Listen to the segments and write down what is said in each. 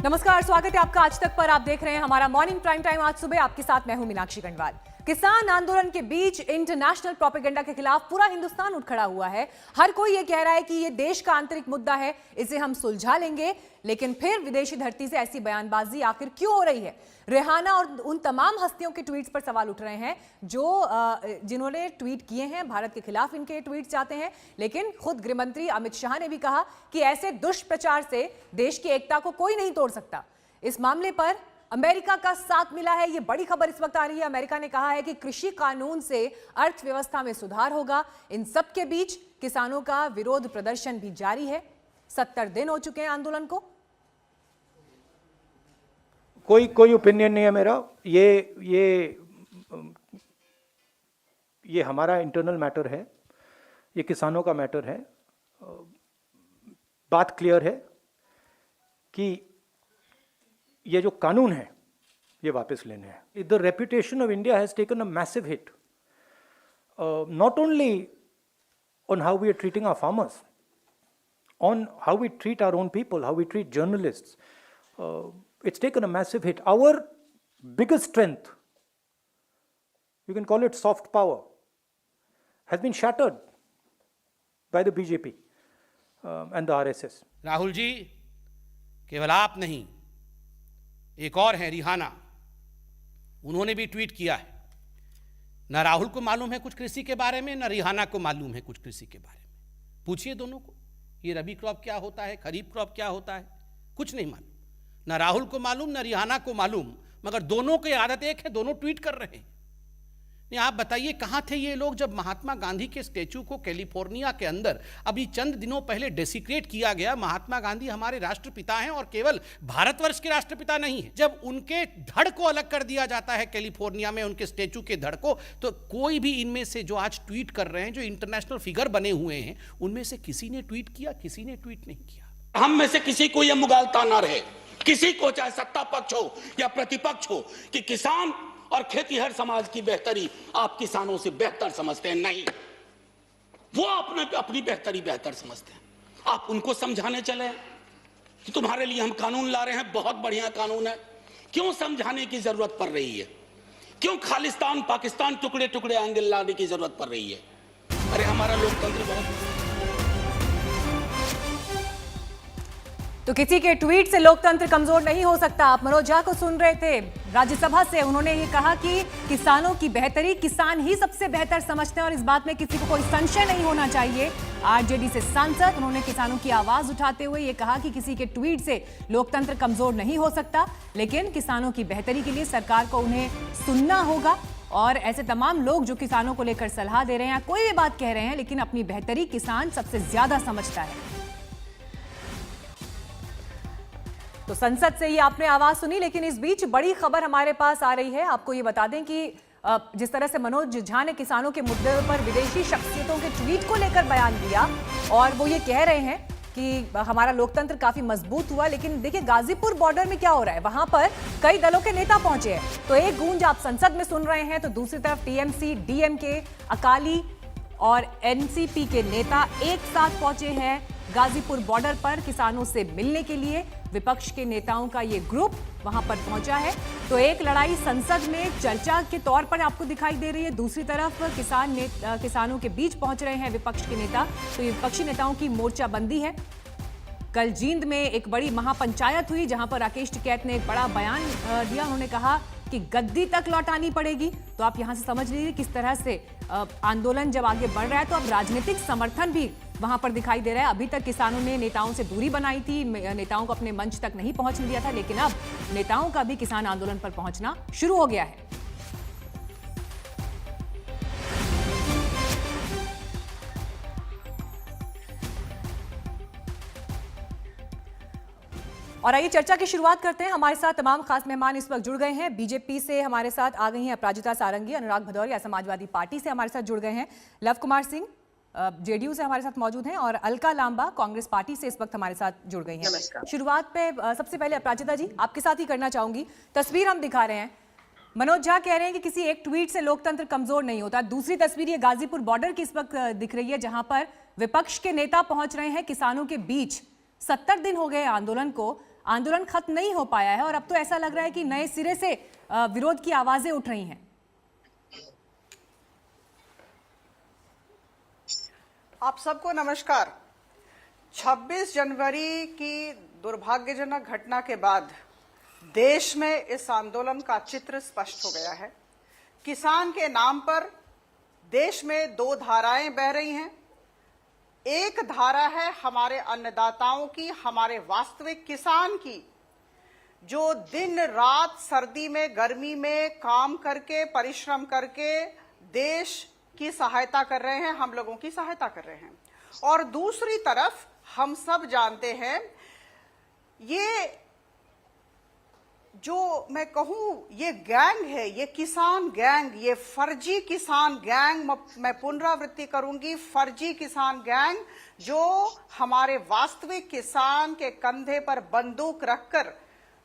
नमस्कार, स्वागत है आपका आज तक पर। आप देख रहे हैं हमारा मॉर्निंग प्राइम टाइम। आज सुबह आपके साथ मैं हूं मीनाक्षी गंडवाल। किसान आंदोलन के बीच इंटरनेशनल प्रोपेगेंडा के खिलाफ पूरा हिंदुस्तान उठ खड़ा हुआ है। हर कोई ये कह रहा है कि ये देश का आंतरिक मुद्दा है, इसे हम सुलझा लेंगे। लेकिन फिर विदेशी धरती से ऐसी बयानबाजी आखिर क्यों हो रही है? रेहाना और उन तमाम हस्तियों के ट्वीट्स पर सवाल उठ रहे हैं जिन्होंने ट्वीट किए हैं। भारत के खिलाफ इनके ट्वीट्स जाते हैं, लेकिन खुद गृहमंत्री अमित शाह ने भी कहा कि ऐसे दुष्प्रचार से देश की एकता को कोई नहीं तोड़ सकता। इस मामले पर अमेरिका का साथ मिला है, ये बड़ी खबर इस वक्त आ रही है। अमेरिका ने कहा है कि कृषि कानून से अर्थव्यवस्था में सुधार होगा। इन सब के बीच किसानों का विरोध प्रदर्शन भी जारी है। 70 दिन हो चुके हैं आंदोलन को। कोई ओपिनियन नहीं है मेरा। ये हमारा इंटरनल मैटर है, ये किसानों का मैटर है। बात क्लियर है कि ये जो कानून है ये वापस लेने हैं। The reputation of India has taken a massive hit, not only on how we are treating our farmers, on how we treat our own people, how we treat journalists. It's taken a massive hit. Our biggest strength, you can call it soft power, has been shattered by the BJP and the RSS. Rahul ji, केवल आप नहीं, एक और हैं Rihanna, उन्होंने भी tweet किया है। ना राहुल को मालूम है कुछ कृषि के बारे में, ना रिहाना को मालूम है कुछ कृषि के बारे में। पूछिए दोनों को, ये रबी क्रॉप क्या होता है, खरीफ क्रॉप क्या होता है, कुछ नहीं मालूम। ना राहुल को मालूम, ना रिहाना को मालूम, मगर दोनों की आदत एक है, दोनों ट्वीट कर रहे हैं। नहीं, आप बताइए कहाँ थे ये लोग जब महात्मा गांधी के स्टैचू को कैलिफोर्निया के अंदर अभी चंद दिनों पहले डेसिक्रेट किया गया। महात्मा गांधी हमारे राष्ट्रपिता हैं और केवल भारतवर्ष के राष्ट्रपिता नहीं है। जब उनके धड़ को अलग कर दिया जाता है कैलिफोर्निया में, उनके स्टैचू के धड़ को, तो कोई भी इनमें से जो आज ट्वीट कर रहे हैं, जो इंटरनेशनल फिगर बने हुए हैं, उनमें से किसी ने ट्वीट किया, किसी ने ट्वीट नहीं किया। हम में से किसी को यह मुगालता ना रहे, किसी को, चाहे सत्ता पक्ष हो या प्रतिपक्ष हो, कि किसान और खेतीहर समाज की बेहतरी आप किसानों से बेहतर समझते हैं। नहीं, वो अपनी बेहतरी बेहतर समझते हैं। आप उनको समझाने चले कि तुम्हारे लिए हम कानून ला रहे हैं, बहुत बढ़िया कानून है। क्यों समझाने की जरूरत पड़ रही है? क्यों खालिस्तान पाकिस्तान टुकड़े टुकड़े एंगल लाने की जरूरत पड़ रही है? अरे हमारा लोकतंत्र बहुत। तो किसी के ट्वीट से लोकतंत्र कमजोर नहीं हो सकता। आप मनोज झा को सुन रहे थे राज्यसभा से। उन्होंने ये कहा कि किसानों की बेहतरी किसान ही सबसे बेहतर समझते हैं और इस बात में किसी को कोई संशय नहीं होना चाहिए। आरजेडी से सांसद, उन्होंने किसानों की आवाज उठाते हुए ये कहा कि किसी के ट्वीट से लोकतंत्र कमजोर नहीं हो सकता, लेकिन किसानों की बेहतरी के लिए सरकार को उन्हें सुनना होगा। और ऐसे तमाम लोग जो किसानों को लेकर सलाह दे रहे हैं, कोई भी बात कह रहे हैं, लेकिन अपनी बेहतरी किसान सबसे ज्यादा समझता है। तो संसद से ही आपने आवाज सुनी, लेकिन इस बीच बड़ी खबर हमारे पास आ रही है। आपको ये बता दें कि जिस तरह से मनोज झा ने किसानों के मुद्दे पर विदेशी शख्सियतों के ट्वीट को लेकर बयान दिया और वो ये कह रहे हैं कि हमारा लोकतंत्र काफी मजबूत हुआ, लेकिन देखिए गाजीपुर बॉर्डर में क्या हो रहा है, वहां पर कई दलों के नेता पहुंचे हैं। तो एक गूंज आप संसद में सुन रहे हैं, तो दूसरी तरफ टीएमसी, डीएमके, अकाली और एनसीपी के नेता एक साथ पहुंचे हैं गाजीपुर बॉर्डर पर किसानों से मिलने के लिए। विपक्ष के नेताओं का ये ग्रुप वहां पर पहुंचा है। तो एक लड़ाई संसद में चर्चा के तौर पर आपको दिखाई दे रही है, दूसरी तरफ किसानों के बीच पहुंच रहे हैं विपक्ष के नेता। तो ये विपक्षी नेताओं की मोर्चाबंदी है। कल जींद में एक बड़ी महापंचायत हुई, जहां पर राकेश टिकैत ने एक बड़ा बयान दिया। उन्होंने कहा कि गद्दी तक लौटानी पड़ेगी। तो आप यहां से समझ लीजिए किस तरह से आंदोलन जब आगे बढ़ रहा है, तो अब राजनीतिक समर्थन भी वहां पर दिखाई दे रहा है। अभी तक किसानों ने नेताओं से दूरी बनाई थी, नेताओं को अपने मंच तक नहीं पहुंचने दिया था, लेकिन अब नेताओं का भी किसान आंदोलन पर पहुंचना शुरू हो गया है। और आइए चर्चा की शुरुआत करते हैं। हमारे साथ तमाम खास मेहमान इस वक्त जुड़ गए हैं। बीजेपी से हमारे साथ आ गई हैं अपराजिता सारंगी, अनुराग भदौरिया समाजवादी पार्टी से हमारे साथ जुड़ गए हैं, लव कुमार सिंह जेडीयू से हमारे साथ मौजूद हैं और अलका लांबा कांग्रेस पार्टी से इस वक्त हमारे साथ जुड़ गई हैं। शुरुआत पे सबसे पहले अपराजिता जी आपके साथ ही करना चाहूंगी। तस्वीर हम दिखा रहे हैं, मनोज झा कह रहे हैं कि किसी एक ट्वीट से लोकतंत्र कमजोर नहीं होता। दूसरी तस्वीर ये गाजीपुर बॉर्डर की इस वक्त दिख रही है, जहां पर विपक्ष के नेता पहुंच रहे हैं किसानों के बीच। 70 दिन हो गए आंदोलन को। आंदोलन खत्म नहीं हो पाया है और अब तो ऐसा लग रहा है कि नए सिरे से विरोध की आवाजें उठ रही हैं। आप सबको नमस्कार। 26 जनवरी की दुर्भाग्यजनक घटना के बाद देश में इस आंदोलन का चित्र स्पष्ट हो गया है। किसान के नाम पर देश में दो धाराएं बह रही हैं। एक धारा है हमारे अन्नदाताओं की, हमारे वास्तविक किसान की, जो दिन रात सर्दी में गर्मी में काम करके परिश्रम करके देश की सहायता कर रहे हैं, हम लोगों की सहायता कर रहे हैं। और दूसरी तरफ हम सब जानते हैं ये जो मैं कहूं ये गैंग है, ये किसान गैंग, ये फर्जी किसान गैंग, मैं पुनरावृत्ति करूंगी, फर्जी किसान गैंग जो हमारे वास्तविक किसान के कंधे पर बंदूक रखकर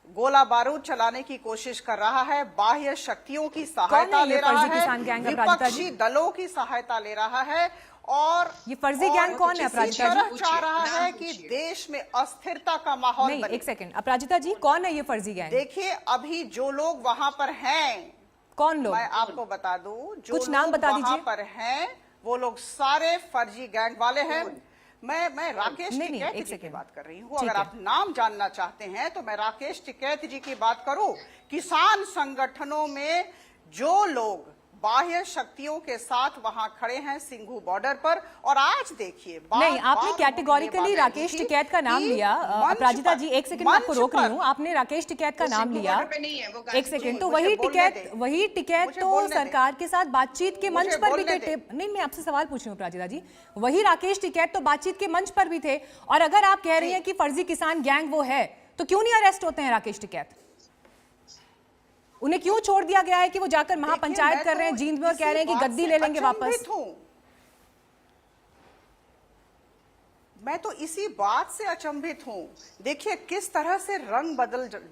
गोला बारूद चलाने की कोशिश कर रहा है, बाह्य शक्तियों की सहायता ले रहा है, विपक्षी दलों की सहायता ले रहा है और ये फर्जी गैंग कौन है अपराजिता जी? चाह रहा है कि देश में अस्थिरता का माहौल नहीं, बने। एक सेकंड, अपराजिता जी कौन है ये फर्जी गैंग? देखिए अभी जो लोग वहां पर हैं, कौन लोग? मैं आपको बता दूं, जो कुछ नाम बता वहां दीजिए। पर हैं वो लोग सारे फर्जी गैंग वाले हैं। मैं राकेश टिकैत जी की बात कर रही हूँ। अगर आप नाम जानना चाहते हैं तो मैं राकेश टिकैत जी की बात करूं। किसान संगठनों में जो लोग बाह्य शक्तियों के साथ वहां खड़े हैं सिंघू बॉर्डर पर, और आज देखिए नहीं, आपने कैटेगोरिकली राकेश टिकैत का नाम लिया। अपराजिता जी एक सेकंड, मैं आपको रोक रही हूँ। आपने राकेश टिकैत का नाम लिया, एक सेकंड, तो वही टिकैत तो सरकार के साथ बातचीत के मंच पर भी थे। नहीं, मैं आपसे सवाल पूछ रही हूँ अपराजिता जी, वही राकेश टिकैत तो बातचीत के मंच पर भी थे। और अगर आप कह रही हैं कि फर्जी किसान गैंग वो है, तो क्यों नहीं अरेस्ट होते हैं राकेश टिकैत? उन्हें क्यों छोड़ दिया गया है कि वो जाकर महापंचायत कर रहे हैं जींद में और कह रहे हैं कि गद्दी ले लेंगे वापस? मैं तो इसी बात से अचंभित हूं। देखिए किस तरह से रंग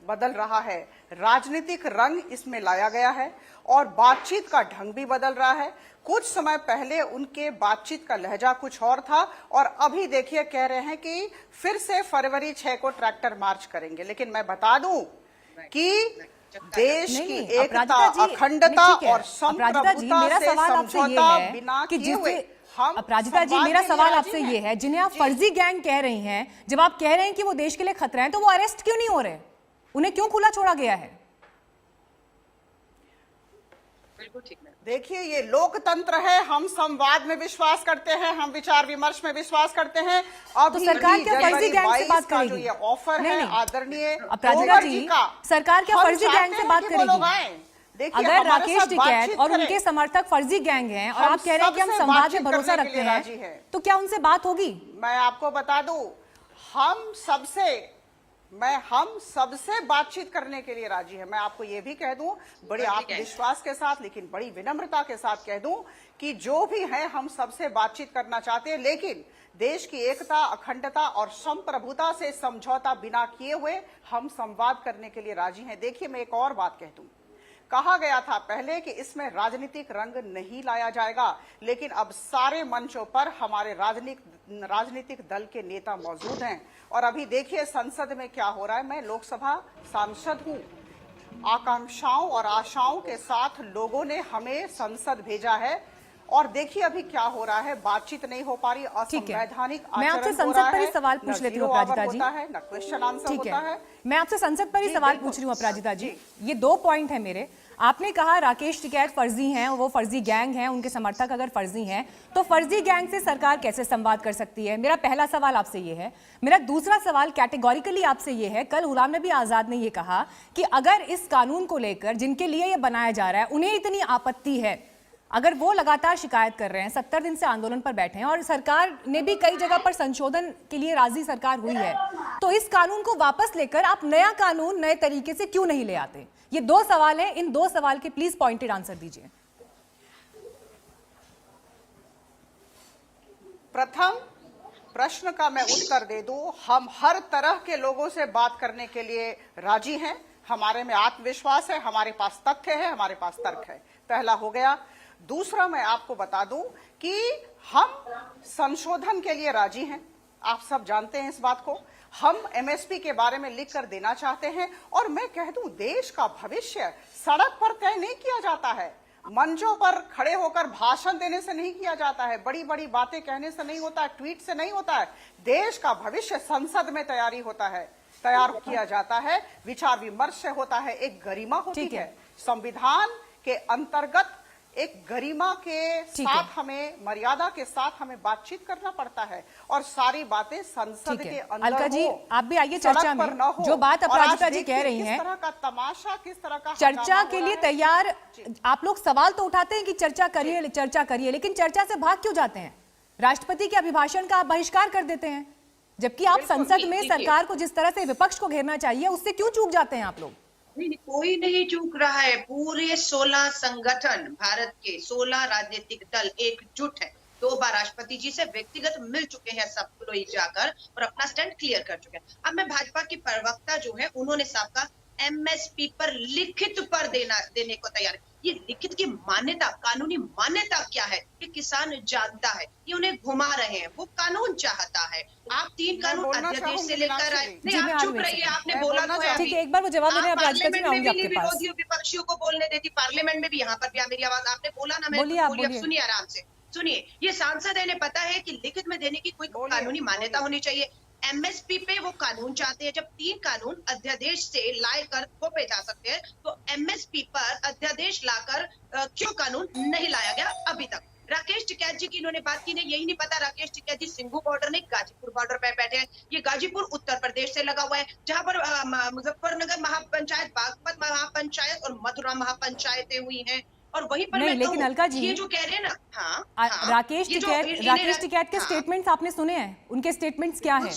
बदल रहा है, राजनीतिक रंग इसमें लाया गया है और बातचीत का ढंग भी बदल रहा है। कुछ समय पहले उनके बातचीत का लहजा कुछ और था और अभी देखिए कह रहे हैं कि फिर से फरवरी 6 को ट्रैक्टर मार्च करेंगे। लेकिन मैं बता दूं कि देश की एकता, अखंडता और संप्रभुता से समझौता बिना किए हुए हम अपराजिता जी मेरा सवाल आपसे ये है, जिन्हें आप फर्जी गैंग कह रही हैं, जब आप कह रहे हैं कि वो देश के लिए खतरा है, तो वो अरेस्ट क्यों नहीं हो रहे? उन्हें क्यों खुला छोड़ा गया है? देखिए ये लोकतंत्र है, हम संवाद में विश्वास करते हैं, हम विचार विमर्श में विश्वास करते हैं। अब तो सरकार क्या फर्जी गैंग से बात करेगी? जो ये ऑफर है आदरणीय अपराजिता जी, सरकार क्या फर्जी गैंग से बात करेगी? अगर राकेश टिकैत और उनके समर्थक फर्जी गैंग हैं और आप कह रहे हैं कि हम संवाद में भरोसा रखते हैं, तो क्या उनसे बात होगी? मैं आपको बता दूं, हम सबसे बातचीत करने के लिए राजी है। मैं आपको यह भी कह दूं, बड़े आत्मविश्वास के साथ लेकिन बड़ी विनम्रता के साथ कह दूं कि जो भी है हम सबसे बातचीत करना चाहते हैं, लेकिन देश की एकता, अखंडता और संप्रभुता से समझौता बिना किए हुए हम संवाद करने के लिए राजी हैं। देखिए मैं एक और बात कह दूं, कहा गया था पहले कि इसमें राजनीतिक रंग नहीं लाया जाएगा, लेकिन अब सारे मंचों पर हमारे राजनीतिक दल के नेता मौजूद हैं। और अभी देखिए संसद में क्या हो रहा है। मैं लोकसभा सांसद हूं, आकांक्षाओं और आशाओं के साथ लोगों ने हमें संसद भेजा है और देखिए अभी क्या हो रहा है, बातचीत नहीं हो पा रही, असंवैधानिक मैं आपसे संसद पर ही सवाल पूछ लेती हूँ अपराजिता जी। न क्वेश्चन आंसर होता है। मैं आपसे संसद पर ही सवाल पूछ रही हूँ अपराजिता जी। ये 2 पॉइंट है मेरे। आपने कहा राकेश टिकैत फर्जी हैं, वो फर्जी गैंग हैं, उनके समर्थक अगर फर्जी हैं तो फर्जी गैंग से सरकार कैसे संवाद कर सकती है? मेरा पहला सवाल आपसे ये है। मेरा दूसरा सवाल कैटेगोरिकली आपसे ये है, कल गुलाम नबी आजाद ने ये कहा कि अगर इस कानून को लेकर जिनके लिए ये बनाया जा रहा है उन्हें इतनी आपत्ति है, अगर वो लगातार शिकायत कर रहे हैं, 70 दिन से आंदोलन पर बैठे हैं और सरकार ने भी कई जगह पर संशोधन के लिए राजी सरकार हुई है, तो इस कानून को वापस लेकर आप नया कानून नए तरीके से क्यों नहीं ले आते? ये 2 सवाल हैं, इन 2 सवाल के प्लीज पॉइंटेड आंसर दीजिए। प्रथम प्रश्न का मैं उत्तर दे दूं, हम हर तरह के लोगों से बात करने के लिए राजी हैं। हमारे में आत्मविश्वास है, हमारे पास तथ्य है, हमारे पास तर्क है। पहला हो गया। दूसरा मैं आपको बता दूं कि हम संशोधन के लिए राजी हैं। आप सब जानते हैं इस बात को। हम एमएसपी के बारे में लिख कर देना चाहते हैं, और मैं कह दूं, देश का भविष्य सड़क पर तय नहीं किया जाता है, मंचों पर खड़े होकर भाषण देने से नहीं किया जाता है, बड़ी बड़ी बातें कहने से नहीं होता है, ट्वीट से नहीं होता है। देश का भविष्य संसद में तैयार किया जाता है, विचार विमर्श से होता है, एक गरिमा होती है। संविधान के अंतर्गत एक गरिमा के साथ हमें, मर्यादा के साथ हमें बातचीत करना पड़ता है, और सारी बातें संसद के अंदर अलका जी, हो, आप भी आइए चर्चा में। जो बात अपराजिता जी कह रही हैं, किस तरह का तमाशा, किस तरह का चर्चा के लिए तैयार आप लोग सवाल तो उठाते हैं कि चर्चा करिए, लेकिन चर्चा से भाग क्यों जाते हैं? राष्ट्रपति के अभिभाषण का आप बहिष्कार कर देते हैं, जबकि आप संसद में सरकार को जिस तरह से विपक्ष को घेरना चाहिए उससे क्यों चूक जाते हैं आप लोग? नहीं, कोई नहीं चूक रहा है। पूरे 16 संगठन, भारत के 16 राजनीतिक दल एकजुट है। 2 बार राष्ट्रपति जी से व्यक्तिगत मिल चुके हैं सब लोग जाकर, और अपना स्टैंड क्लियर कर चुके हैं। अब मैं भाजपा की प्रवक्ता जो है, उन्होंने साफ कहा एमएसपी पर लिखित पर देने को तैयार है। ये लिखित की मान्यता, कानूनी मान्यता क्या है, ये किसान जानता है। ये उन्हें घुमा रहे हैं, वो कानून चाहता है। आप 3 कानून अध्यादेश से लेकर आए। नहीं, आप चुप रहिए, आपने बोला तो है। ठीक है, एक बार वो जवाब देने पार्लियामेंट में आऊंगी आपके पास। विरोधियों विपक्षियों को बोलने देती, पार्लियामेंट में भी, यहाँ पर भी मेरी आवाज आपने बोला ना, मैं बोलिए। सुनिए आराम से सुनिए। ये सांसद है, इन्हें पता है कि लिखित में देने की कोई कानूनी मान्यता होनी चाहिए। एमएसपी पे वो कानून चाहते हैं। जब 3 कानून अध्यादेश से लाकर थोपे जा सकते हैं, तो एमएसपी पर अध्यादेश लाकर क्यों कानून नहीं लाया गया अभी तक? राकेश टिकैत जी की इन्होंने बात की, नहीं यही नहीं पता राकेश टिकैत जी सिंघू बॉर्डर नहीं, गाजीपुर बॉर्डर पे बैठे हैं। ये गाजीपुर उत्तर प्रदेश से लगा हुआ है, जहां पर मुजफ्फरनगर महापंचायत, बागपत महापंचायत और मथुरा महापंचायतें हुई हैं। और वहीं पर नहीं, लेकिन अलका जी, ये जो कह रहे हैं ना, राकेश टिकैत के स्टेटमेंट्स आपने सुने हैं? उनके स्टेटमेंट्स क्या है?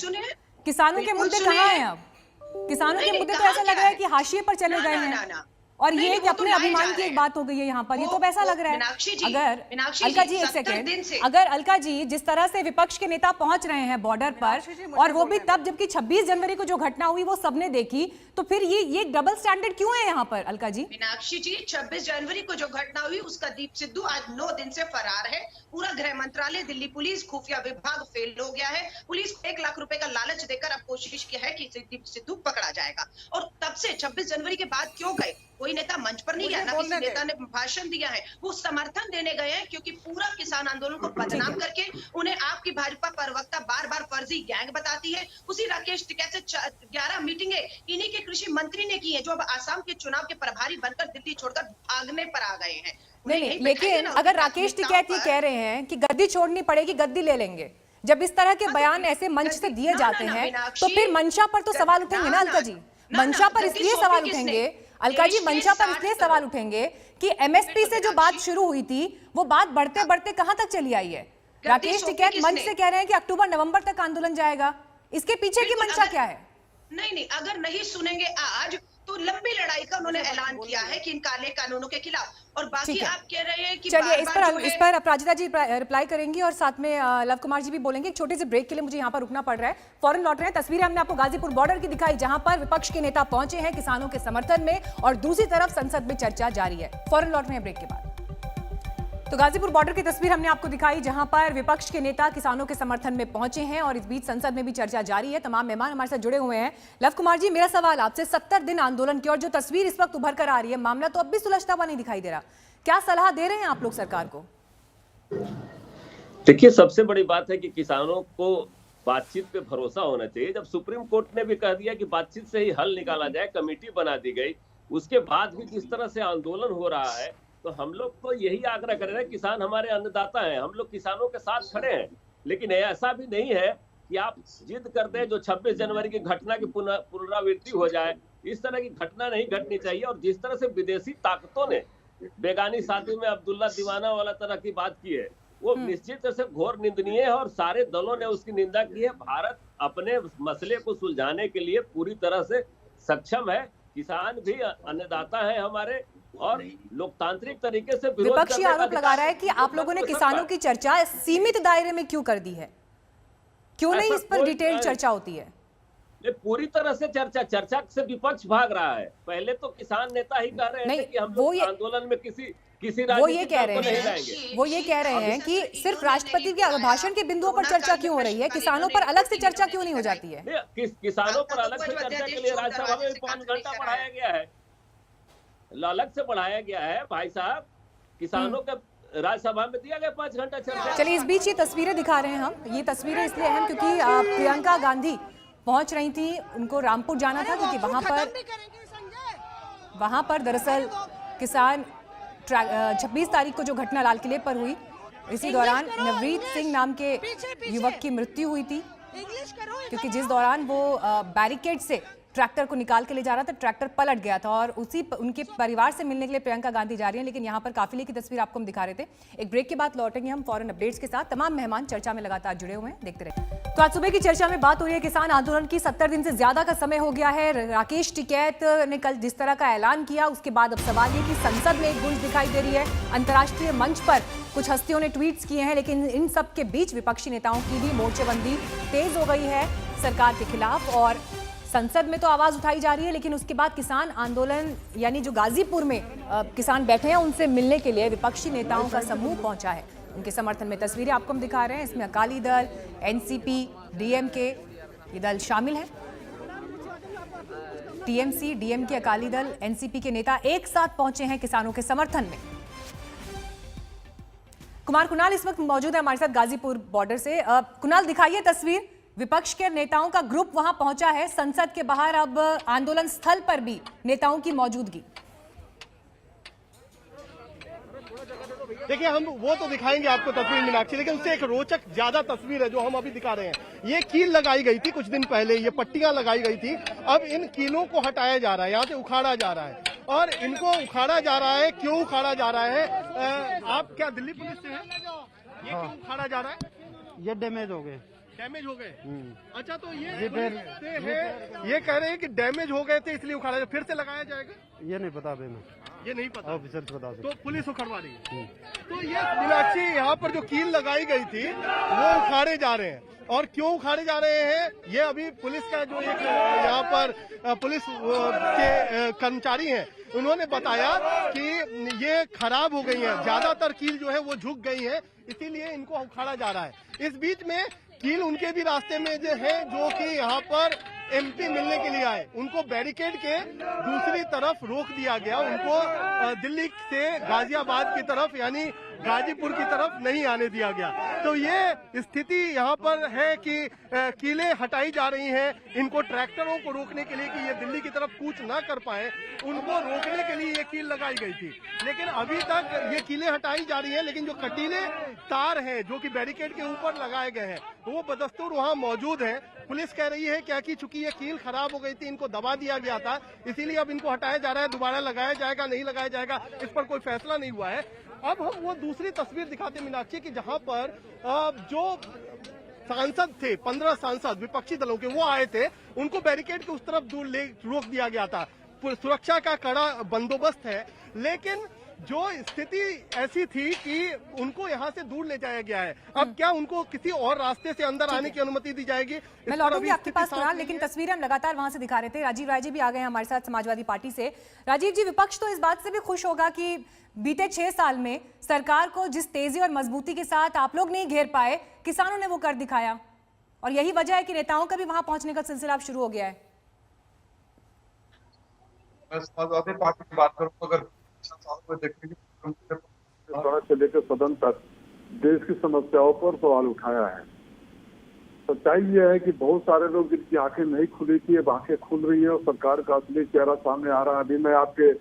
किसानों के मुद्दे कहाँ हैं? अब किसानों के मुद्दे तो ऐसा लग रहा है कि हाशिए पर चले गए हैं, और ये एक अपने अभिमान की एक बात हो गई है यहाँ पर। ये तो वैसा लग रहा है। अगर अलका जी, एक सेकेंड, अगर अलका जी जिस तरह से विपक्ष के नेता पहुंच रहे हैं बॉर्डर पर, और वो भी तब जबकि 26 जनवरी को जो घटना हुई वो सबने देखी, तो फिर ये डबल स्टैंडर्ड क्यों है यहाँ पर अलका जी? मीनाक्षी जी, 26 जनवरी को जो घटना हुई उसका दीप सिद्धू आज 9 दिन से फरार है। पूरा गृह मंत्रालय, दिल्ली पुलिस, खुफिया विभाग फेल हो गया है। पुलिस को 1 लाख रुपए का लालच देकर अब कोशिश की है कि दीप सिद्धू पकड़ा जाएगा। और तब से 26 जनवरी के बाद क्यों गए? कोई नेता मंच पर नहीं गया, ना किसी नेता ने भाषण दिया है। वो समर्थन देने गए हैं, क्योंकि पूरा किसान आंदोलन को बदनाम करके उन्हें आपकी भाजपा प्रवक्ता बार बार फर्जी गैंग बताती है। उसी राकेश टिकैत से 11 मीटिंगें इन्हीं के कृषि मंत्री ने की है, जो अब आसाम के चुनाव के प्रभारी बनकर दिल्ली छोड़कर भागने पर आ गए हैं। नहीं, लेकिन अगर राकेश टिकैत ये कह रहे हैं कि गद्दी छोड़नी पड़ेगी, गद्दी ले लेंगे, जब इस तरह के बयान ऐसे मंच से दिए जाते हैं, तो फिर मंशा पर तो सवाल उठेंगे ना अलका जी? मंशा पर इसलिए सवाल उठेंगे अलका जी, मंशा पर इसलिए सवाल उठेंगे कि एमएसपी से जो बात शुरू हुई थी, वो बात बढ़ते बढ़ते कहां तक चली आई है? राकेश टिकैत मंच से कह रहे हैं कि अक्टूबर नवंबर तक आंदोलन जाएगा। इसके पीछे की मंशा क्या है? नहीं, अगर नहीं सुनेंगे आज, तो लंबी लड़ाई का उन्होंने ऐलान किया है कि इन काले कानूनों के खिलाफ। और बाकी आप कह रहे हैं कि चलिए इस पर अपराजिता जी रिप्लाई करेंगी, और साथ में लव कुमार जी भी बोलेंगे। एक छोटे से ब्रेक के लिए मुझे यहाँ पर रुकना पड़ रहा है, फौरन लौट रहे हैं। तस्वीरें हमने आपको गाजीपुर बॉर्डर की दिखाई, जहां पर विपक्ष के नेता पहुंचे हैं किसानों के समर्थन में, और दूसरी तरफ संसद में चर्चा जारी है। फौरन लौट रहे हैं ब्रेक के बाद। तो गाजीपुर बॉर्डर की तस्वीर हमने आपको दिखाई, जहां पर विपक्ष के नेता किसानों के समर्थन में पहुंचे हैं, और इस बीच संसद में भी चर्चा जारी है। तमाम मेहमान हमारे साथ जुड़े हुए हैं। लव कुमार जी, मेरा सवाल आपसे, 70 दिन आंदोलन की और जो तस्वीर इस वक्त उभर कर आ रही है, मामला तो अब भी सुलझता हुआ नहीं दिखाई दे रहा। क्या सलाह दे रहे हैं आप लोग सरकार को? देखिए, सबसे बड़ी बात है कि किसानों को बातचीत पे भरोसा होना चाहिए। जब सुप्रीम कोर्ट ने भी कह दिया कि बातचीत से ही हल निकाला जाए, कमेटी बना दी गई, उसके बाद भी जिस तरह से आंदोलन हो रहा है, तो हम लोग तो यही आग्रह कर रहे हैं, किसान हमारे अन्नदाता हैं, हम लोग किसानों के साथ खड़े हैं। लेकिन ऐसा भी नहीं है कि आप जिद कर दें जो 26 जनवरी की घटना की पुनरावृत्ति हो जाए। इस तरह की घटना नहीं घटनी चाहिए। और जिस तरह से विदेशी ताकतों ने बेगानी शादी में अब्दुल्ला दीवाना वाला तरह की बात की है, वो निश्चित तरह से घोर निंदनीय है, और सारे दलों ने उसकी निंदा की है। भारत अपने मसले को सुलझाने के लिए पूरी तरह से सक्षम है। किसान भी अन्नदाता है हमारे, और लोकतांत्रिक तरीके से विपक्षी आरोप लगा रहा है कि आप लोगों ने किसानों की चर्चा सीमित दायरे में क्यों कर दी है? क्यों नहीं इस पर डिटेल चर्चा होती है? ये पूरी तरह से चर्चा से विपक्ष भाग रहा है। पहले तो किसान नेता ही कह रहे थे कि हम लोग आंदोलन में किसी किसी वो ये राजनीतिक कह दल को रहे नहीं हैं लाएंगे। वो ये कह रहे हैं कि सिर्फ राष्ट्रपति के अभिभाषण के बिंदुओं पर चर्चा क्यों हो रही है, किसानों पर अलग से चर्चा क्यों नहीं हो जाती है? नहीं, किसानों पर अलग से चर्चा के लिए राज्यसभा में 5 घंटा बढ़ाया गया है, अलग से बढ़ाया गया है भाई साहब। किसानों का राज्यसभा में दिया गया 5 घंटा चर्चा। चलिए, इस बीच ये तस्वीरें दिखा रहे हैं हम। ये तस्वीरें इसलिए अहम क्योंकि प्रियंका गांधी पहुंच रही थी, उनको रामपुर जाना था क्योंकि वहां पर दरअसल किसान 26 तारीख को जो घटना लाल किले पर हुई, इसी दौरान नवरीत सिंह नाम के युवक की मृत्यु हुई थी क्योंकि जिस दौरान वो बैरिकेड से ट्रैक्टर को निकाल के ले जा रहा था, ट्रैक्टर पलट गया था और उनके परिवार से मिलने के लिए प्रियंका गांधी जा रही हैं। लेकिन यहाँ पर काफिले की तस्वीर आपको हम दिखा रहे थे। एक ब्रेक के बाद लौटेंगे हम फॉरेन अपडेट्स के साथ। तमाम मेहमान चर्चा में लगातार जुड़े हुए हैं, देखते रहिए। तो आज सुबह की चर्चा में बात हो रही है किसान आंदोलन की। 70 दिन से ज्यादा का समय हो गया है। राकेश टिकैत ने कल जिस तरह का ऐलान किया, उसके बाद अब सवाल ये कि संसद में एक गूंज दिखाई दे रही है। अंतर्राष्ट्रीय मंच पर कुछ हस्तियों ने ट्वीट्स किए हैं, लेकिन इन सब के बीच विपक्षी नेताओं की भी मोर्चेबंदी तेज हो गई है सरकार के खिलाफ और संसद में तो आवाज उठाई जा रही है। लेकिन उसके बाद किसान आंदोलन यानी जो गाजीपुर में किसान बैठे हैं, उनसे मिलने के लिए विपक्षी नेताओं का समूह पहुंचा है। उनके समर्थन में तस्वीरें आपको हम दिखा रहे हैं। इसमें अकाली दल, एनसीपी, डीएमके ये दल शामिल हैं। TMC, DMK, Akali Dal, NCP के नेता एक साथ पहुंचे हैं किसानों के समर्थन में। कुमार कुणाल इस वक्त मौजूद है हमारे साथ गाजीपुर बॉर्डर से। कुणाल, दिखाइए तस्वीर। विपक्ष के नेताओं का ग्रुप वहां पहुंचा है संसद के बाहर, अब आंदोलन स्थल पर भी नेताओं की मौजूदगी। देखिए, हम वो तो दिखाएंगे आपको तस्वीर मीनाक्षी, लेकिन उससे एक रोचक ज्यादा तस्वीर है जो हम अभी दिखा रहे हैं। ये कील लगाई गई थी कुछ दिन पहले, ये पट्टियां लगाई गई थी। अब इन कीलों को हटाया जा रहा है, यहाँ से उखाड़ा जा रहा है और इनको उखाड़ा जा रहा है। क्यों उखाड़ा जा रहा है? आप क्या दिल्ली पुलिस से हैं? ये क्यों उखाड़ा जा रहा है? ये डैमेज हो गए। डैमेज हो गए? अच्छा, तो ये कह रहे हैं कि डैमेज हो गए थे इसलिए उखाड़ा, फिर से लगाया जाएगा? ये नहीं पता अभी, ये नहीं पता, ऑफिसर से बता तो पुलिस उखड़वा रही है। तो ये मीनाक्षी, यहाँ पर जो कील लगाई गई थी वो उखाड़े जा रहे हैं। और क्यों उखाड़े जा रहे हैं, ये अभी पुलिस का जो एक यहाँ पर पुलिस के कर्मचारी हैं, उन्होंने बताया कि ये खराब हो गई है, ज्यादातर कील जो है वो झुक गई है, इसीलिए इनको उखाड़ा जा रहा है। इस बीच में कील उनके भी रास्ते में जो है, जो कि यहाँ पर एमपी मिलने के लिए आए, उनको बैरिकेड के दूसरी तरफ रोक दिया गया। उनको दिल्ली से गाजियाबाद की तरफ यानी गाजीपुर की तरफ नहीं आने दिया गया। तो ये स्थिति यहाँ पर है कि कीलें हटाई जा रही हैं। इनको ट्रैक्टरों को रोकने के लिए कि ये दिल्ली की तरफ कूच ना कर पाए, उनको रोकने के लिए ये कील लगाई गई थी। लेकिन अभी तक ये कीलें हटाई जा रही हैं, लेकिन जो कटीले तार हैं जो कि बैरिकेड के ऊपर लगाए गए हैं, वो बदस्तूर वहाँ मौजूद हैं। पुलिस कह रही है क्या कि चूंकि ये कील खराब हो गई थी, इनको दबा दिया गया था, इसीलिए अब इनको हटाया जा रहा है। दोबारा लगाया जाएगा नहीं लगाया जाएगा, इस पर कोई फैसला नहीं हुआ है। अब हम वो दूसरी तस्वीर दिखाते मीनाक्षी की, जहां पर जो सांसद थे, 15 सांसद विपक्षी दलों के, वो आए थे, उनको बैरिकेड के उस तरफ दूर रोक दिया गया था। सुरक्षा का कड़ा बंदोबस्त है, लेकिन जो स्थिति ऐसी थी कि उनको यहाँ से दूर ले जाया गया है। अब क्या उनको किसी और रास्ते से अंदर आने की अनुमति दी जाएगी? मैं लौटूंगी आपके पास कुणाल, लेकिन तस्वीरें हम लगातार वहां से दिखा रहे थे। राजीव राय जी भी आ गए हमारे साथ समाजवादी पार्टी से। राजीव जी, विपक्ष तो इस बात से भी खुश होगा कि बीते 6 साल में सरकार को जिस तेजी और मजबूती के साथ आप लोग नहीं घेर पाए, किसानों ने वो कर दिखाया, और यही वजह है कि नेताओं का भी वहां पहुंचने का सिलसिला अब शुरू हो गया है। मैं समाजवादी पार्टी की बात करूं, अगर से लेकर सदन तक देश की समस्याओं पर सवाल उठाया है। सच्चाई यह है कि बहुत सारे लोग जिनकी आंखें नहीं खुली थी, अब आंखें खुल रही है और सरकार का असली चेहरा सामने आ रहा है। अभी मैं आपके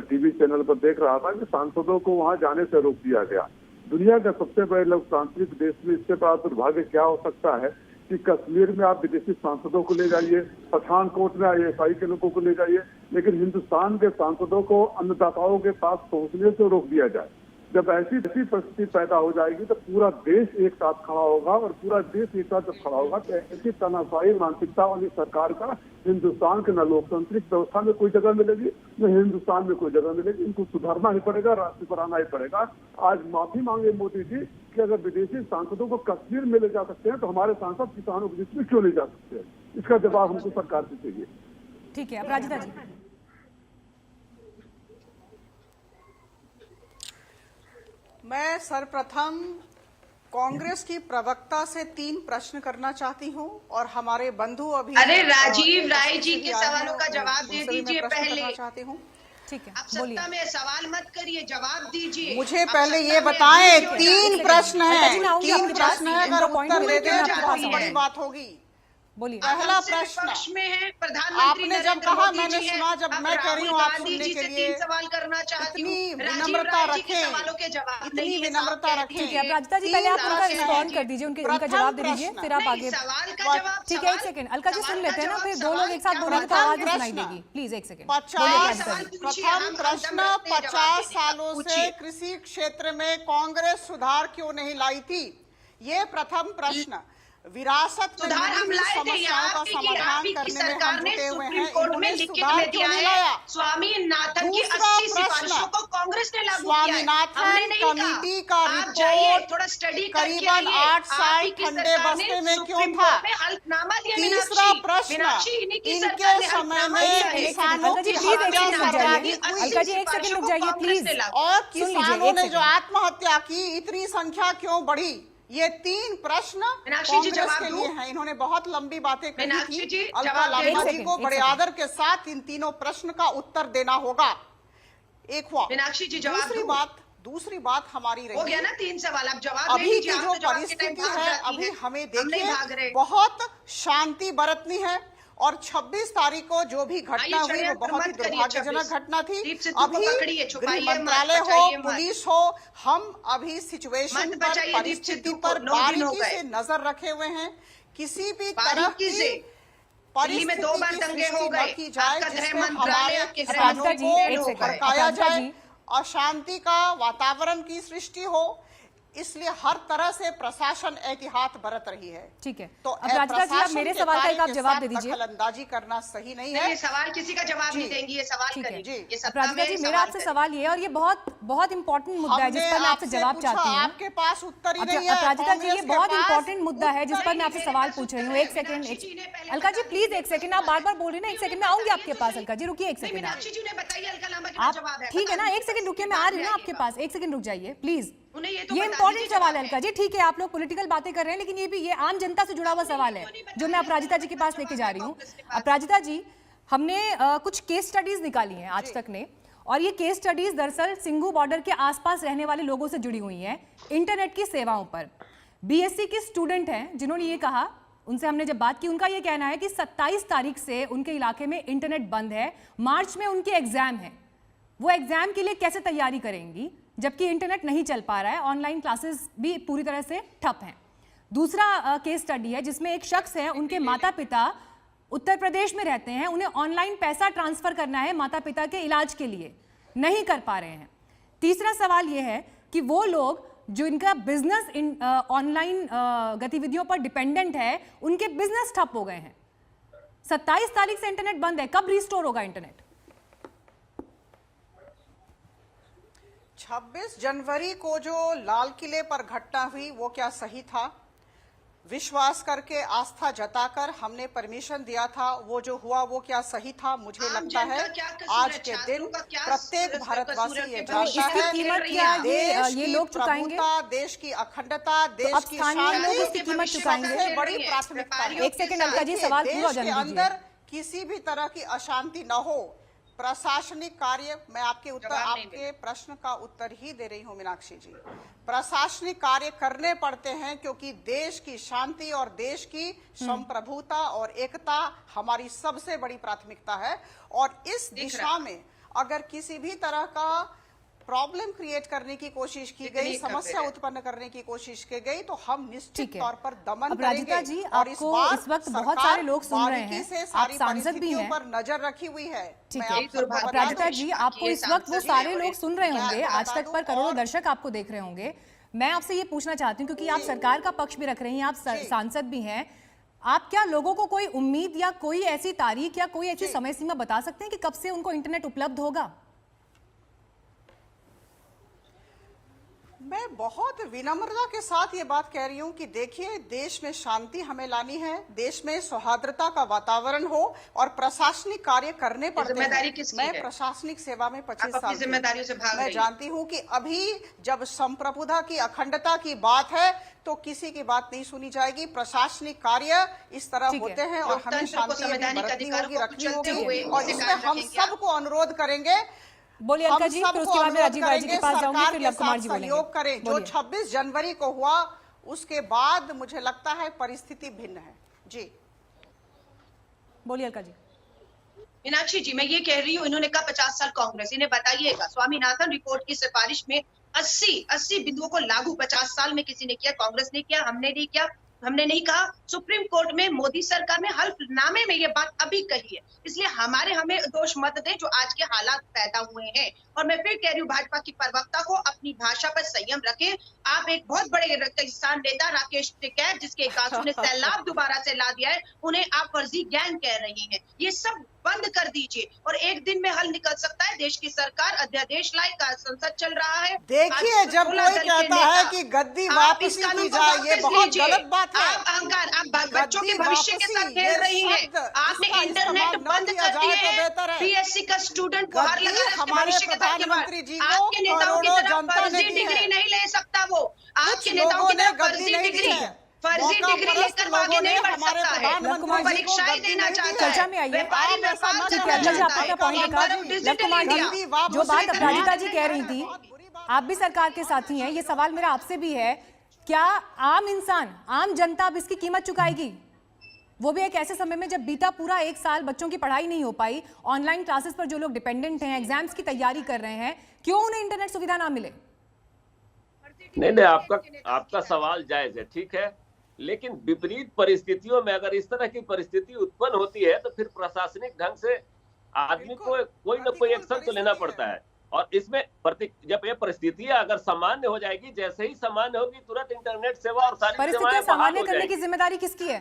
टीवी चैनल पर देख रहा था कि सांसदों को वहां जाने से रोक दिया गया। दुनिया का सबसे बड़े लोकतांत्रिक देश में इससे बड़ा दुर्भाग्य क्या हो सकता है कि कश्मीर में आप विदेशी सांसदों को ले जाइए, पठानकोट में ISI के लोगों को ले जाइए, लेकिन हिंदुस्तान के सांसदों को अन्नदाताओं के पास पहुंचने से रोक दिया जाए। जब ऐसी परिस्थिति पैदा हो जाएगी तो पूरा देश एक साथ खड़ा होगा, और पूरा देश एक साथ जब खड़ा होगा तो ऐसी तनाशाही मानसिकता वाली सरकार का हिंदुस्तान के न लोकतांत्रिक व्यवस्था में कोई जगह मिलेगी, न हिंदुस्तान में कोई जगह मिलेगी। इनको सुधारना ही पड़ेगा, रास्ते पर आना ही पड़ेगा। आज माफी मांगे मोदी जी कि अगर विदेशी सांसदों को कश्मीर में ले जा सकते हैं तो हमारे सांसद किसानों के बीच में क्यों ले जा सकते हैं? इसका जवाब हमको सरकार से चाहिए। ठीक है, अपराजिता जी। मैं सर्वप्रथम कांग्रेस की प्रवक्ता से 3 प्रश्न करना चाहती हूं और हमारे बंधु अभी अरे राजीव राय जी के सवालों का जवाब दे उनसे भी मैं दीजिए प्रश्न पहले। करना चाहती हूं। ठीक है, आप बोलिए। सत्ता में सवाल मत करिए, जवाब दीजिए। मुझे आप पहले सत्ता ये में बताएं, दूसरी ओर 3 जाते प्रश्न हैं। अलका जी, मैं हैं, आऊंगी 3 आपके प्रश्न पास। है, अगर इनका उत्तर point दे लेके दें मैं तो आपके बहुत पास बड़ी आऊंगी। बात होगी। बोलिए। पहला हमसे प्रश्न, विपक्ष में है प्रधानमंत्री आपने जब नरेंद्र कहा, मोदी मैंने जी हैं। सुना, जब अब मैं कह रही हूँ राहुल आप गांधी सुनने जी के से लिए 3 सवाल करना चाहती हूँ। इतनी राजीव विनम्रता राय जी के रखें, सवालों के जवाब इतनी नहीं है, विनम्रता साफ कह रखें। ठीक है, दीजिए। अपराजिता जी पहले आप तीन उनका प्रश्न रिस्पॉन्ड हैं। कर दीजिए, उनका प्रथम जवाब दे दीजिए, प्रश्न। फिर आप नहीं, आगे। सवाल का जवाब ठीक है, एक सवाल- सेकंड, अलका जी सवाल सुन का लेते हैं ना, जवाब फिर 2 लोग सवाल एक साथ क्या बोलेंगे तो प्रथम आवाज ही सुनाई प्रश्न। देगी। प्लीज एक सेकंड। 50 सवाल पूछिए, प्रथम हम प्रश्न, दम रखते हैं जवाब 50 देने का। सालों से पूछिए। कृषि क्षेत्र में कांग्रेस सुधार क्यों नहीं लाई थी? ये प्रथम प्रश्न। विरासत में सुधार हम मिली लाए थे, समस्याओं का समाधान आप ही की करने में सरकार हम ने जुटे हुए सुप्रीम हैं, कोर्ट में इन्होंने लिखित सुधार में क्यों दिया नहीं है। लाया? स्वामीनाथन की दूसरा 80 प्रश्न, सिफारिशों को कांग्रेस ने लागू किया है, स्वामीनाथन हमने नहीं कमेटी का कहा। आप जाइए, रिपोर्ट थोड़ा स्टडी करके करीबन आइए। 8 आप साल ही की ठंडे सरकार ने बस्ते में क्यों सुप्रीम था? कोर्ट में हल्फनामा दिया। तीसरा प्रश्न, मीनाक्षी इन्हीं की इनके सरकार ने समय हल्फनामा में दिया है। किसानों अलका जी की प्लीज एक हत्या सेकंड रुक जाइए। सर्वाधिक हुई। अलका जी एक सेकंड रुक जाइए प्लीज। और सुन लीजिए, किसानों एक ने जो सेकंड। आत्महत्या की, इतनी संख्या क्यों बढ़ी? ये 3 प्रश्न मीनाक्षी जी, कांग्रेस जवाब के दूं? लिए हैं। इन्होंने बहुत लंबी बातें कही मीनाक्षी थी। जी, अलका जवाब लांबा एक जी सेकंड, को एक बड़े सेकंड। आदर के साथ इन तीनों प्रश्न का उत्तर देना होगा। एक हुआ। मीनाक्षी जी, जवाब दूसरी बात हमारी हो रही, गया ना 3 सवाल। आप जवाब नहीं अभी दीजिए, की आप जो तो जवाब के टाइम परिस्थिति भाग है, जाती अभी हैं। हमें हम नहीं भाग देखिए रहे। बहुत शांति बरतनी है। और 26 तारीख को जो भी घटना आइए, हुई वो षड्यंत्र बहुत ही मत करिए, दुर्भाग्यजनक 26 घटना थी। दीप सिद्धू को अभी पकड़िए, छुपाइए गृह मत, मंत्रालय हो, बचाइए मत। पुलिस हो, हम अभी सिचुएशन मत पर, बचाइए दीप परिस्थिति सिद्धू को, पर 9 दिन हो बारीकी गए। से नजर रखे हुए हैं। किसी भी तरह बारीकी की से दिल्ली में 2 बार परिस्थिति की दंगे हो सृष्टि गए। न की जाए आपका गृह जिसमें मंत्रालय, हमारे आपके गृह किसानों अपराजिता जी, को एक सेकंड। भड़काया अपराजिता जाए, जी। अशांति का वातावरण की सृष्टि हो। इसलिए हर तरह से प्रशासन एहतियात बरत रही है। ठीक है, तो अपराजिता जी आप मेरे सवाल का एक आप जवाब दे दीजिए। दखलंदाजी करना सही नहीं है। ये सवाल किसी का जवाब नहीं देंगी, ये सवाल ठीक है करिए। ये सत्ता अपराजिता में जी, मेरा सवाल आपसे करिए। सवाल ये है, और ये बहुत बहुत इंपॉर्टेंट मुद्दा है जिस पर मैं आपसे जवाब पूछा, चाहती हूँ। आपके पास उत्तर ही नहीं है। अपराजिता जी, ये कांग्रेस के बहुत पास इंपॉर्टेंट मुद्दा है जिस उत्तर पर मैं आपसे सवाल पूछ रही हूँ। एक सेकंड, अलका जी प्लीज एक सेकंड, आप बार बार बोल रही ना, एक सेकंड में आऊंगी आपके पास। अलका जी रुकिए एक नहीं, सेकंड। मीनाक्षी जी ने बताइए, अलका लांबा के आप पास जवाब है। ठीक है ना, बता एक सेकंड रुकिए, मैं आ रही हूँ ना आपके पास। एक सेकंड रुक जाइए प्लीज। उन्हें ये तो ये बता इंपॉर्टेंट दीजिए सवाल है जवाब अलका जी। ठीक है, आप लोग पॉलिटिकल बातें कर रहे हैं, लेकिन ये भी ये आम जनता से जुड़ा हुआ सवाल है जो मैं अपराजिता जी के पास लेके जा रही हूँ। अपराजिता जी, हमने कुछ केस स्टडीज निकाली हैं आज तक ने, और ये केस स्टडीज दरअसल सिंघू बॉर्डर के आसपास रहने वाले लोगों से जुड़ी हुई हैं इंटरनेट की सेवाओं पर। बीएससी की स्टूडेंट हैं जिन्होंने ये कहा, उनसे हमने जब बात की, उनका ये कहना है कि 27 तारीख से उनके इलाके में इंटरनेट बंद है। मार्च में उनके एग्जाम है, वो एग्जाम के लिए कैसे तैयारी करेंगी जबकि इंटरनेट नहीं चल पा रहा है, ऑनलाइन क्लासेस भी पूरी तरह से ठप हैं। दूसरा केस स्टडी है जिसमें एक शख्स है, उनके माता पिता उत्तर प्रदेश में रहते हैं, उन्हें ऑनलाइन पैसा ट्रांसफर करना है माता पिता के इलाज के लिए, नहीं कर पा रहे हैं। तीसरा सवाल यह है कि वो लोग जो इनका बिजनेस ऑनलाइन गतिविधियों पर डिपेंडेंट है, उनके बिजनेस ठप हो गए हैं। 27 तारीख से इंटरनेट बंद है, कब रिस्टोर होगा इंटरनेट? 26 जनवरी को जो लाल किले पर घटना हुई वो क्या सही था? विश्वास करके, आस्था जताकर हमने परमिशन दिया था, वो जो हुआ वो क्या सही था? मुझे लगता है आज के दिन प्रत्येक भारतवासी ये जानता है देश ये की लोग चुकाएंगे, प्रभुता, देश की अखंडता, देश की शांति इसकी कीमत चुकाएंगे। सबसे बड़ी प्राथमिकता है। एक सेकंड अलका जी, सवाल पूरा देश के जाने दीजिए। अंदर किसी भी तरह की अशांति न हो। प्रशासनिक कार्य, मैं आपके प्रश्न का उत्तर ही दे रही हूं मीनाक्षी जी। प्रशासनिक कार्य करने पड़ते हैं क्योंकि देश की शांति और देश की संप्रभुता और एकता हमारी सबसे बड़ी प्राथमिकता है। और इस दिशा में अगर किसी भी तरह का प्रॉब्लम क्रिएट करने की कोशिश की गई, समस्या उत्पन्न करने की कोशिश की गई, तो हम निश्चित तौर पर दमन करेंगे। जी, और आपको इस वक्त बहुत सारे लोग सुन रहे हैं, आप सांसद भी हैं, पर नजर रखी हुई है। ठीक है अपराजिता जी, आपको इस वक्त वो सारे लोग सुन रहे होंगे, आज तक पर करोड़ों दर्शक आपको देख रहे होंगे। मैं आपसे ये पूछना चाहती हूँ, क्योंकि आप सरकार का पक्ष भी रख रही हैं, आप सांसद भी हैं, आप क्या लोगों को कोई उम्मीद या कोई ऐसी तारीख या कोई ऐसी समय सीमा बता सकते हैं कि कब से उनको इंटरनेट उपलब्ध होगा? मैं बहुत विनम्रता के साथ ये बात कह रही हूँ कि देखिए, देश में शांति हमें लानी है, देश में सौहार्दता का वातावरण हो और प्रशासनिक कार्य करने पड़ते हैं। जिम्मेदारी किसकी है? मैं प्रशासनिक सेवा में 25 आप अपनी साल जिम्मेदारियों से भाग मैं रही हैं। जानती हूँ कि अभी जब संप्रभुता की अखंडता की बात है तो किसी की बात नहीं सुनी जाएगी। प्रशासनिक कार्य इस तरह ठीक है। होते हैं और हमें लोकतंत्र को, शांति अभी संवैधानिक बरतनी अधिकारों होगी, को रखनी कुचलते होगी हुए और इसे इसमें कायम हम रखेंगे आप? सबको अनुरोध करेंगे। बोलिए अलका जी, फिर उसके बाद में राजीव भाई जी के पास जाऊंगी, फिर लव कुमार जी बोलेंगे। सहयोग करें। जो बोलिए। 26 जनवरी को हुआ उसके बाद मुझे लगता है परिस्थिति भिन्न है। जी बोलिए अलका जी। मीनाक्षी जी, मैं ये कह रही हूँ, इन्होंने कहा 50 साल कांग्रेस, इन्हें बताइएगा स्वामीनाथन रिपोर्ट की सिफारिश में 80 बिंदुओं को लागू 50 साल में किसी ने किया? कांग्रेस ने किया, हमने नहीं किया। हमने नहीं कहा। सुप्रीम कोर्ट में मोदी सरकार ने हल्फनामे में ये बात अभी कही है, इसलिए हमें दोष मत दें जो आज के हालात पैदा हुए हैं। और मैं फिर कह रही हूँ, भाजपा की प्रवक्ता को अपनी भाषा पर संयम रखें। आप एक बहुत बड़े किसान नेता राकेश टिकैत, जिसके आंसू ने सैलाब दोबारा से ला दिया है, उन्हें आप फर्जी गैंग कह रही हैं। ये सब बंद कर दीजिए और एक दिन में हल निकल सकता है। देश की सरकार अध्यादेश लाई, संसद चल रहा है। देखिए, आज जब 16 कोई दल के कहता नेता, है कि गद्दी आप वापसी इस कानून की को जाए, ये वापस बहुत लीजिए। गलत बात है। आप अहंकार, आप बच्चों के गद्दी भविष्य के वापसी, साथ खेल ये रही हैं। शब्द, आपने इसका इंटरनेट इस्तेमाल न बंद किया कर जाए दिए तो हैं। बेहतर है। बीएससी का स्टूडेंट बाहर गद्दी लगा है, उसके हमारे भविष्य के ताकि प्रधानमंत्री जी को आपके नेताओं की करोड़ों तरह जनता ने फर्जी दी है। डिग्री नहीं ले सकता वो। आपके कुछ नेताओं लोगों की ने तरह गद्दी फर्जी नहीं दी डिग्री, है। फर्जी मौका डिग्री परस्त लेकर आगे लोगों ने नहीं बढ़ हमारे सकता है। प्रधानमंत्री वो जी को परीक्षाएं गद्दी देना नहीं दी चाहता है। चर्चा में आइए। व्यापारी आप ऐसा व्यापार मत ठीक है, करना अलका जी, चाहता आपका है। पॉइंट एक बार रखा। अब love digital Kumar ji, India, जो बात दूसरी अपराजिता तरफ जी कह रही थी, आप भी सरकार के साथी हैं, ये सवाल मेरा आपसे भी है, क्या आम इंसान, आम जनता अब इसकी कीमत चुकाएगी? वो भी एक ऐसे समय में जब बीता पूरा एक साल बच्चों की पढ़ाई नहीं हो पाई, ऑनलाइन क्लासेस पर जो लोग डिपेंडेंट हैं, एग्जाम्स की तैयारी कर रहे हैं, क्यों उन्हें इंटरनेट सुविधा ना मिले? नहीं, आपका सवाल जायज है, ठीक है, लेकिन विपरीत परिस्थितियों में अगर इस तरह की परिस्थिति उत्पन्न होती है तो फिर प्रशासनिक ढंग से आदमी को कोई ना कोई एक्शन तो लेना पड़ता है। और इसमें जब ये परिस्थितियां अगर सामान्य हो जाएगी, जैसे ही सामान्य होगी तुरंत इंटरनेट सेवा और सारी परिस्थितियां सेवाएं बहाल सामान्य हो करने की जाएगी। जिम्मेदारी किसकी है?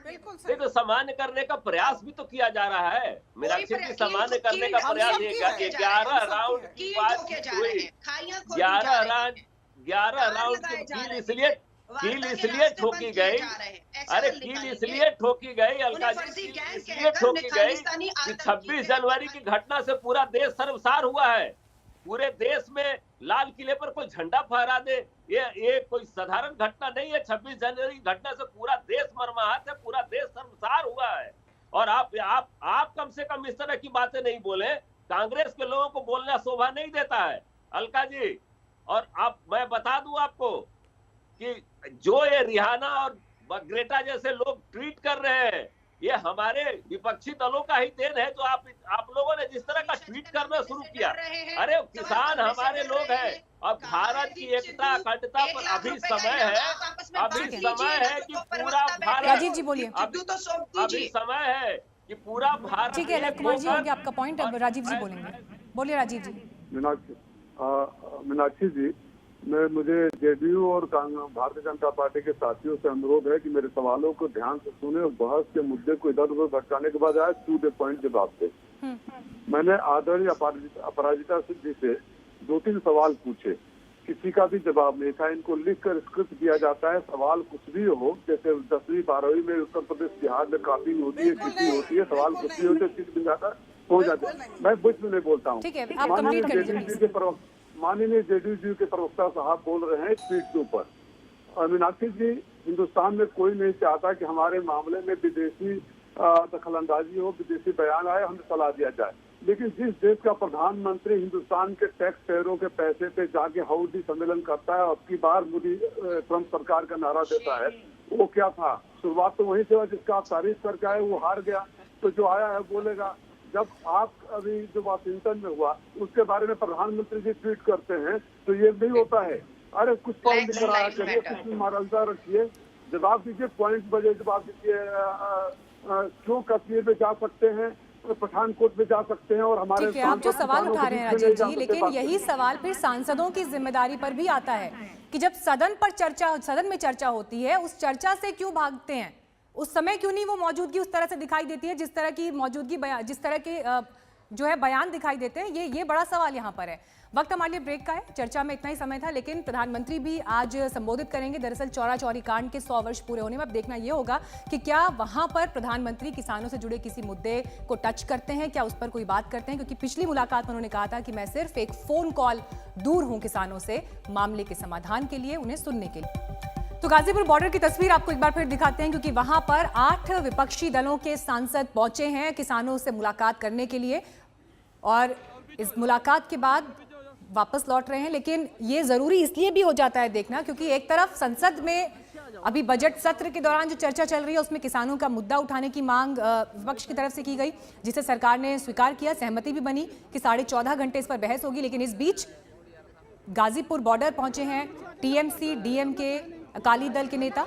बिल्कुल सही। देखो, सामान्य करने का प्रयास भी तो किया जा रहा है। मीनाक्षी जी, सामान्य करने का हम प्रयास सब ये किया है। 11 राउंड की कील बात ठोके जा हुई। रहे हैं, खाइयां खोली 11 जा रही राउंड हैं। 11 तार राउंड लगाए की जा कील रहे इसलिए हैं। कील वार्ता के इसलिए रास्ते ठोकी बंद किए गई, जा रहे हैं। ऐसा अरे हल कील निकालेंगे। इसलिए ठोकी गई अलका उन्हें जी, फर्जी कील गैंग इसलिए कहकर ठोकी गई खालिस्तानी कि आतंकी 26 जनवरी की घटना से पूरा देश शर्मसार हुआ है। पूरे देश में लाल किले पर कोई झंडा फहरा दे, ये कोई साधारण घटना नहीं है। 26 जनवरी की घटना से पूरा देश मर्माहत है, पूरा देश शर्मसार हुआ है। और आप कम से कम इस तरह की बातें नहीं बोले। कांग्रेस के लोगों को बोलना शोभा नहीं देता है अलका जी। और मैं बता दूं आपको कि जो ये रिहाना और ग्रेटा जैसे लोग ट्वीट कर रहे हैं, ये हमारे विपक्षी दलों का ही देन है। जो आप लोगों ने जिस तरह का ट्वीट करना शुरू किया, अरे किसान हमारे लोग हैं और भारत की एकता अखंडता पर अभी समय है कि पूरा भारत, राजीव जी बोलिए। अभी समय है कि पूरा भारत। ठीक है, लव कुमार जी, हो गया आपका पॉइंट, अब राजीव जी बोलेंगे। बोलिए राजीव जी। मीनाक्षी जी, मुझे जेडीयू और भारतीय जनता पार्टी के साथियों से अनुरोध है कि मेरे सवालों को ध्यान से सुने और बहस के मुद्दे को इधर उधर भटकाने के बाद आए टू द पॉइंट जवाब दे। मैंने आदरणीय अपराजिता जी से 2-3 सवाल पूछे, किसी का भी जवाब नहीं था। इनको लिखकर स्क्रिप्ट दिया जाता है, सवाल कुछ भी हो, जैसे 10वीं 12वीं में उत्तर प्रदेश बिहार में कॉपी होती है, किसी होती है, सवाल कुछ भी होते चिट मिल जाता हो जाता है। मैं बीच में नहीं बोलता हूँ। ठीक है, आप कंप्लीट कर लीजिए। माननीय जेडीयू जी के प्रवक्ता साहब बोल रहे हैं ट्वीट के ऊपर। और मीनाक्षी जी, हिंदुस्तान में कोई नहीं चाहता कि हमारे मामले में विदेशी दखलंदाजी हो, विदेशी बयान आए, हमें सलाह दिया जाए। लेकिन जिस देश का प्रधानमंत्री हिंदुस्तान के टैक्स पेयरों के पैसे पे जाके हाउडी सम्मेलन करता है, अब की बार मोदी ट्रंप सरकार का नारा देता है, वो क्या था? शुरुआत तो वही से जिसका आप तारीफ करके आए, वो हार गया, तो जो आया है बोलेगा। जब आप अभी जो वाशिंगटन में हुआ उसके बारे में प्रधानमंत्री जी ट्वीट करते हैं तो ये नहीं होता है। अरे कुछ पॉइंट लिख रहा करिए, कुछ मारलता रखिए, जवाब दीजिए, पॉइंट बजे जवाब दीजिए। क्यों कश्मीर में जा सकते हैं, पठानकोट में जा सकते हैं और हमारे। ठीक है, आप जो सवाल उठा रहे हैं राजीव जी, लेकिन यही सवाल फिर सांसदों की जिम्मेदारी पर भी आता है कि जब सदन में चर्चा होती है, उस चर्चा से क्यों भागते हैं? उस समय क्यों नहीं वो मौजूदगी उस तरह से दिखाई देती है जिस तरह की मौजूदगी, जिस तरह के जो है बयान दिखाई देते हैं, ये बड़ा सवाल यहाँ पर है। वक्त हमारे लिए ब्रेक का है, चर्चा में इतना ही समय था, लेकिन प्रधानमंत्री भी आज संबोधित करेंगे। दरअसल चौरा चौरी कांड के 100 वर्ष पूरे होने में अब देखना यह होगा कि क्या वहां पर प्रधानमंत्री किसानों से जुड़े किसी मुद्दे को टच करते हैं, क्या उस पर कोई बात करते हैं, क्योंकि पिछली मुलाकात में उन्होंने कहा था कि मैं सिर्फ एक फोन कॉल दूर हूं किसानों से मामले के समाधान के लिए, उन्हें सुनने के लिए। तो गाजीपुर बॉर्डर की तस्वीर आपको एक बार फिर दिखाते हैं, क्योंकि वहां पर 8 विपक्षी दलों के सांसद पहुंचे हैं किसानों से मुलाकात करने के लिए और इस मुलाकात के बाद वापस लौट रहे हैं। लेकिन ये जरूरी इसलिए भी हो जाता है देखना, क्योंकि एक तरफ संसद में अभी बजट सत्र के दौरान जो चर्चा चल रही है उसमें किसानों का मुद्दा उठाने की मांग विपक्ष की तरफ से की गई, जिसे सरकार ने स्वीकार किया, सहमति भी बनी कि 14.5 घंटे इस पर बहस होगी। लेकिन इस बीच गाजीपुर बॉर्डर पहुंचे हैं टीएमसी, डीएमके, अकाली दल के नेता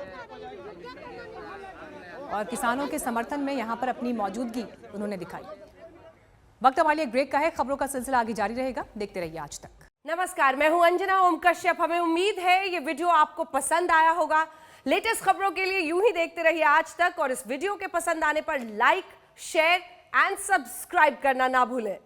और किसानों के समर्थन में यहां पर अपनी मौजूदगी उन्होंने दिखाई। वक्त हमारे लिए ब्रेक का है, खबरों का सिलसिला आगे जारी रहेगा, देखते रहिए आज तक। नमस्कार, मैं हूं अंजना ओम कश्यप। हमें उम्मीद है ये वीडियो आपको पसंद आया होगा। लेटेस्ट खबरों के लिए यूं ही देखते रहिए आज तक और इस वीडियो के पसंद आने पर लाइक, शेयर एंड सब्सक्राइब करना ना भूलें।